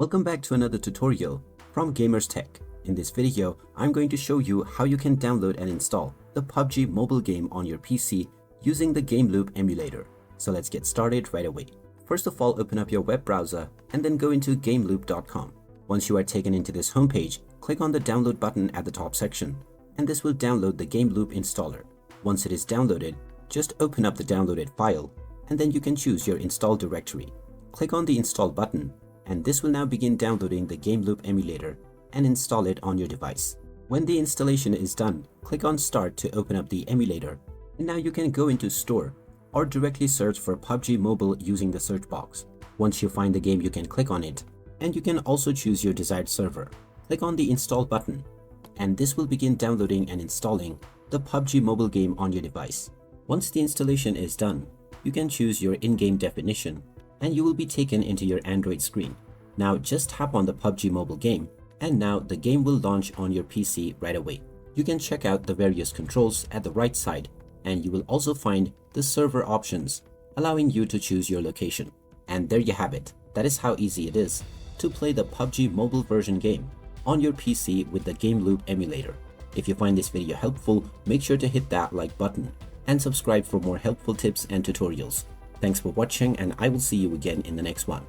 Welcome back to another tutorial from Gamers Tech. In this video, I'm going to show you how you can download and install the PUBG mobile game on your PC using the Gameloop Emulator. So let's get started right away. First of all, open up your web browser and then go into gameloop.com. Once you are taken into this homepage, click on the download button at the top section, and this will download the Gameloop installer. Once it is downloaded, just open up the downloaded file, and then you can choose your install directory. Click on the install button, and this will now begin downloading the Gameloop emulator and install it on your device. When the installation is done, click on Start to open up the emulator, and now you can go into Store or directly search for PUBG Mobile using the search box. Once you find the game, you can click on it, and you can also choose your desired server. Click on the Install button, and this will begin downloading and installing the PUBG mobile game on your device. Once the installation is done, you can choose your in-game definition, and you will be taken into your Android screen. Now just tap on the PUBG mobile game, and now the game will launch on your PC right away. You can check out the various controls at the right side, and you will also find the server options, allowing you to choose your location. And there you have it. That is how easy it is to play the PUBG mobile version game on your PC with the Gameloop emulator. If you find this video helpful, make sure to hit that like button and subscribe for more helpful tips and tutorials. Thanks for watching, and I will see you again in the next one.